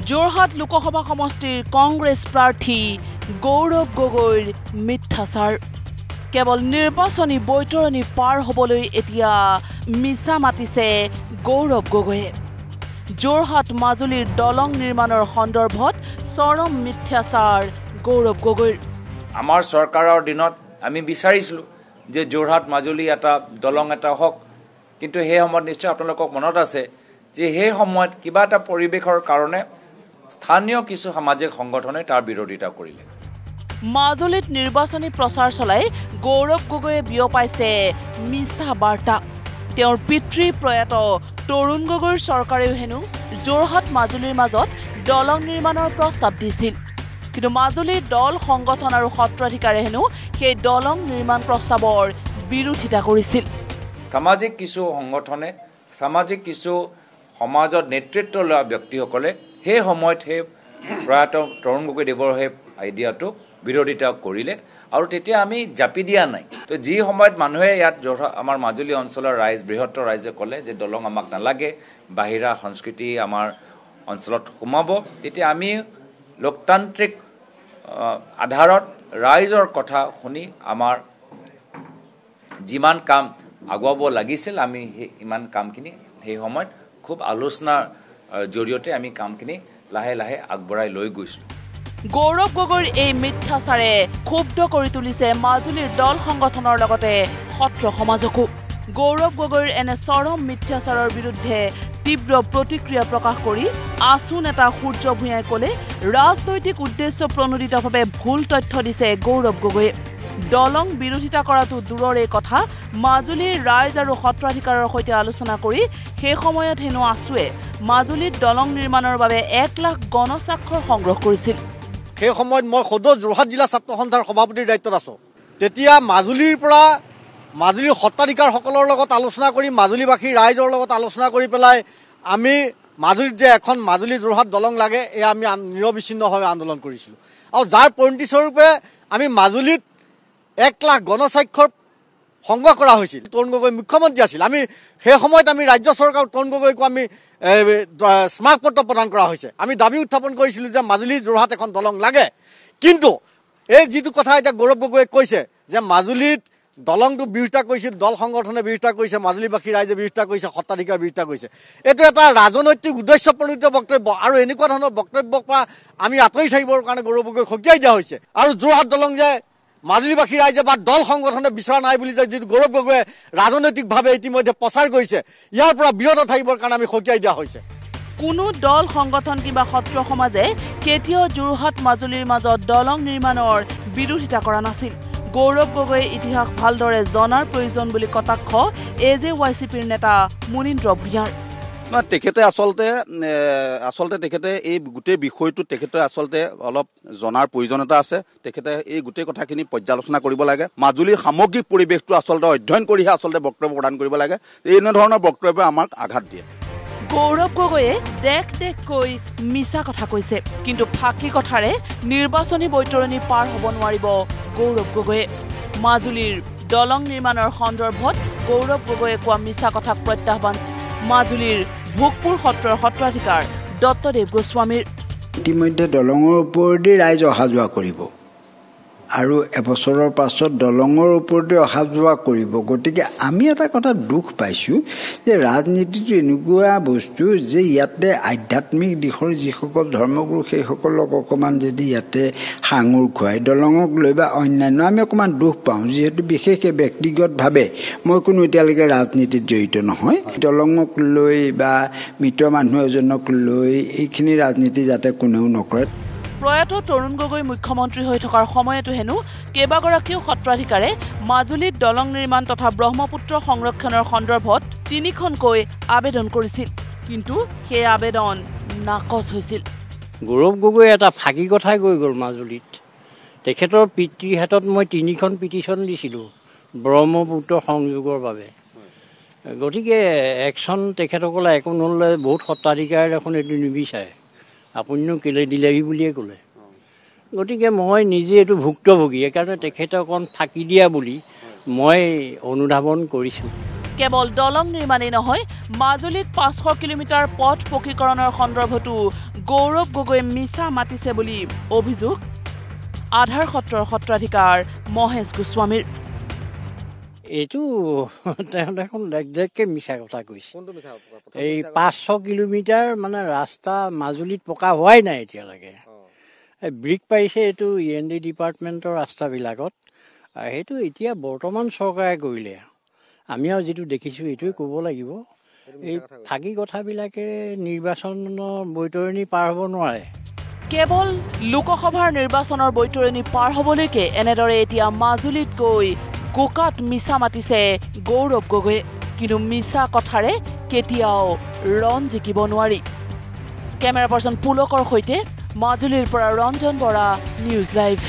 যোৰহাট লোকসভা সমষ্টিৰ কংগ্ৰেছ প্ৰাৰ্থী গৌৰৱ গগৈৰ মিথ্যাচাৰ কেৱল নিৰ্বাচনী বৈতৰণি পাৰ হ'বলৈ এতিয়া মিছা মাতিছে গৌৰৱ গগৈয়ে যোৰহাট মাজুলীৰ দলং নিৰ্মাণৰ সন্দৰ্ভত চৰম মিথ্যাচাৰ গৌৰৱ গগৈৰ আমাৰ চৰকাৰৰ দিনত আমি বিচাৰিছিলো যে যোৰহাট মাজুলী এটা দলং এটা হওক কিন্তু সেই সময়ত নিশ্চয় আপোনালোকক মনত আছে যে সেই সময়ত কিবা এটা পৰিৱেশৰ কাৰণে স্থানীয় কিছু সামাজিক সংগঠনে তাৰ বিৰোধিতা কৰিলে মাজুলীত নিৰ্বাচনী প্ৰচাৰ চলাই গৌৰৱ গগৈয়ে বিয়পাইছে মিছা বাৰ্তা তেওঁৰ পিতৃ প্ৰয়াত তৰুণ গগৈৰ চৰকাৰেও হেনো যোৰহাট মাজুলীৰ মাজত দলং নিৰ্মাণৰ প্ৰস্তাৱ দিছিল কিন্তু মাজুলীৰ দল সংগঠন আৰু সত্ৰাধিকাৰে হেনো সেই দলং নিৰ্মাণ প্ৰস্তাৱৰ বিৰোধিতা কৰিছিল সামাজিক কিছু সংগঠনে সামাজিক কিছু সমাজৰ নেতৃত্ব লোৱা ব্যক্তিসকলে সেই সময়ত সেই প্ৰয়াত তৰুণ গগৈদেৱৰ সেই আইডিয়াটো বিৰোধিতা কৰিলে আৰু তেতিয়া আমি জাপি দিয়া নাই তো যি সময়ত মানুহে ইয়াত আমাৰ মাজুলী অঞ্চলৰ ৰাইজ বৃহত্তৰ ৰাইজে ক'লে যে দলং আমাক নালাগে বাহিৰা সংস্কৃতি আমাৰ অঞ্চলত সোমাব তেতিয়া আমি লোকতান্ত্ৰিক আধাৰত ৰাইজৰ কথা শুনি আমাৰ যিমান কাম আগুৱাব লাগিছিল আমি ইমান কামখিনি সেই সময়ত খুব আলোচনাৰ জৰিয়তে আমি কামখিনি লাহে লাহে আগবঢ়াই লৈ গৈছোঁ গৌৰৱ গগৈৰ এই মিথ্যাচাৰে ক্ষুব্ধ কৰি তুলিছে মাজুলীৰ দল সংগঠনৰ লগতে সত্ৰ সমাজকো গৌৰৱ গগৈৰ এনে চৰম মিথ্যাচাৰৰ বিৰুদ্ধে তীব্ৰ প্ৰতিক্ৰিয়া প্ৰকাশ কৰি আছু নেতা সূৰ্য ভূঞাই ক'লে ৰাজনৈতিক উদ্দেশ্য প্ৰণোদিতভাৱে ভুল তথ্য দিছে গৌৰৱ গগৈয়ে দলং বিৰোধিতা কৰাটো দূৰৰে কথা মাজুলীৰ ৰাইজ আৰু সত্ৰাধিকাৰৰ সৈতে আলোচনা কৰি সেই সময়ত হেনো আছুৱে মাজুলীত দলং নিৰ্মাণৰ বাবে 1 লাখ গণস্বাক্ষৰ সংগ্ৰহ কৰিছিল সেই সময়ত মই সদৌ যোৰহাট জিলা ছাত্ৰ সন্থাৰ সভাপতিৰ দায়িত্বত আছো তেতিয়া মাজুলীৰ পৰা মাজুলীৰ সত্ৰাধিকাৰসকলৰ লগত আলোচনা কৰি মাজুলীবাসী ৰাইজৰ লগত আলোচনা কৰি পেলাই আমি মাজুলীত যে এখন মাজুলী যোৰহাট দলং লাগে এয়া আমি নিৰবিচ্ছিন্নভাৱে আন্দোলন কৰিছিলোঁ আৰু যাৰ পৰিণতিস্বৰূপে আমি মাজুলীত 1 লাখ গণস্বাক্ষৰ সংগ্ৰহ কৰা হৈছিল তৰুণ গগৈ মুখ্যমন্ত্ৰী আছিল আমি সেই সময়ত আমি ৰাজ্য চৰকাৰ তৰুণ গগৈকো আমি স্মাৰকপত্ৰ প্ৰদান কৰা হৈছে আমি দাবী উত্থাপন কৰিছিলোঁ যে মাজুলী যোৰহাট এখন দলং লাগে কিন্তু এই যিটো কথা এতিয়া গৌৰৱ গগৈয়ে কৈছে যে মাজুলীত দলংটো বিৰোধিতা কৰিছিল দল সংগঠনে বিৰোধিতা কৰিছে মাজুলীবাসী ৰাইজে বিৰোধিতা কৰিছে সত্ৰাধিকাৰ বিৰোধিতা কৰিছে এইটো এটা ৰাজনৈতিক উদ্দেশ্য প্ৰণোদিত বক্তব্য আৰু এনেকুৱা ধৰণৰ বক্তব্যৰ পৰা আমি আঁতৰি থাকিবৰ কাৰণে গৌৰৱ গগৈক সকীয়াই দিয়া হৈছে আৰু যোৰহাট দলং যে মাজুলীবাসী ৰাইজে বা দল সংগঠনে বিচৰা নাই বুলি যে যিটো গৌৰৱ গগৈয়ে ৰাজনৈতিকভাৱে ইতিমধ্যে প্ৰচাৰ কৰিছে ইয়াৰ পৰা বিৰত থাকিবৰ কাৰণে আমি সকীয়াই দিয়া হৈছে কোনো দল সংগঠন কিবা সত্ৰ সমাজে কেতিয়াও যোৰহাট মাজুলীৰ মাজত দলং নিৰ্মাণৰ বিৰোধিতা কৰা নাছিল গৌৰৱ গগৈয়ে ইতিহাস ভালদৰে জনাৰ প্ৰয়োজন বুলি কটাক্ষ AJYCPৰ নেতা মুনীন্দ্ৰ ভূঞাৰ না তেখেতে আচলতে তেখেতে এই গোটেই বিষয়টো তেখেতে আচলতে অলপ জনাৰ প্ৰয়োজনীয়তা আছে তেখেতে এই গোটেই কথাখিনি পৰ্যালোচনা কৰিব লাগে মাজুলীৰ সামগ্ৰিক পৰিৱেশটো আচলতে অধ্যয়ন কৰিহে আচলতে বক্তব্য প্ৰদান কৰিব লাগে এনে ধৰণৰ বক্তব্যই আমাক আঘাত দিয়ে গৌৰৱ গগৈয়ে দেখ-দেখকৈ মিছা কথা কৈছে কিন্তু ফাঁকি কথাৰে নিৰ্বাচনী বৈতৰণি পাৰ হ'ব নোৱাৰিব গৌৰৱ গগৈয়ে মাজুলীৰ দলং নিৰ্মাণৰ সন্দৰ্ভত গৌৰৱ গগৈয়ে কোৱা মিছা কথাক প্ৰত্যাহ্বান মাজুলীৰ ভোগপুৰ সত্ৰৰ সত্ৰাধিকাৰ দত্তদেৱ গোস্বামীৰ ইতিমধ্যে দলঙৰ ওপৰেদি ৰাইজ অহা যোৱা কৰিব আৰু এবছৰৰ পাছত দলঙৰ ওপৰেদি অহা যোৱা কৰিব গতিকে আমি এটা কথা দুখ পাইছোঁ যে ৰাজনীতিটো এনেকুৱা বস্তু যে ইয়াতে আধ্যাত্মিক দিশৰ যিসকল ধৰ্মগুৰু সেইসকলক অকণমান যদি ইয়াতে সাঙুৰ খুৱাই দলঙক লৈ বা অন্যান্য আমি অকণমান দুখ পাওঁ যিহেতু বিশেষকৈ ব্যক্তিগতভাৱে মই কোনো এতিয়ালৈকে ৰাজনীতিত জড়িত নহয় দলঙক লৈ বা মৃত মানুহ এজনক লৈ এইখিনি ৰাজনীতি যাতে কোনেও নকৰে প্ৰয়াত তৰুণ গগৈ মুখ্যমন্ত্ৰী হৈ থকাৰ সময়তো হেনো কেইবাগৰাকীও সত্ৰাধিকাৰে মাজুলীত দলং নিৰ্মাণ তথা ব্ৰহ্মপুত্ৰ সংৰক্ষণৰ সন্দৰ্ভত 3খনকৈ আবেদন কৰিছিল কিন্তু সেই আবেদন নাকচ হৈছিল গৌৰৱ গগৈ এটা ফাঁকি কথাই গৈ গ'ল মাজুলীত তেখেতৰ পিতৃৰ হাতত মই 3খন পিটিশ্যন দিছিলোঁ ব্ৰহ্মপুত্ৰ সংযোগৰ বাবে গতিকে একশ্যন তেখেতসকলে একো নহ'লে বহুত সত্ৰাধিকাৰে দেখোন এইটো নিবিচাৰে আপুনিনো কেলে দিলেহি বুলিয়ে ক'লে গতিকে মই নিজে এইটো ভুক্তভোগী সেইকাৰণে তেখেতে অকণ ফাঁকি দিয়া বুলি মই অনুধাৱন কৰিছোঁ কেৱল দলং নিৰ্মাণেই নহয় মাজুলীত 500 কিলোমিটাৰ পথ পকীকৰণৰ সন্দৰ্ভতো গৌৰৱ গগৈ মিছা মাতিছে বুলি অভিযোগ আধাৰ সত্ৰৰ সত্ৰাধিকাৰ মহেশ গোস্বামীৰ এইটো তেওঁ দেখোন লেগজেগকে মিছা কথা কৈছে এই 500 কিলোমিটাৰ মানে ৰাস্তা মাজুলীত পকা হোৱাই নাই এতিয়ালৈকে ব্ৰিক পাইছে এইটো END ডিপাৰ্টমেণ্টৰ ৰাস্তাবিলাকত সেইটো এতিয়া বৰ্তমান চৰকাৰে কৰিলে আমি আৰু যিটো দেখিছোঁ এইটোৱে ক'ব লাগিব এই ফাঁকি কথাবিলাকেৰে নিৰ্বাচনৰ বৈতৰণি পাৰ হ'ব নোৱাৰে কেৱল লোকসভাৰ নিৰ্বাচনৰ বৈতৰণি পাৰ হ'বলৈকে এনেদৰে এতিয়া মাজুলীত গৈ গোকাত মিছা মাতিছে গৌৰৱ গগৈয়ে কিন্তু মিছা কথাৰে কেতিয়াও ৰণ জিকিব নোৱাৰি কেমেৰা পাৰ্চন পুলকৰ সৈতে মাজুলীৰ পৰা ৰঞ্জন বৰা নিউজ লাইভ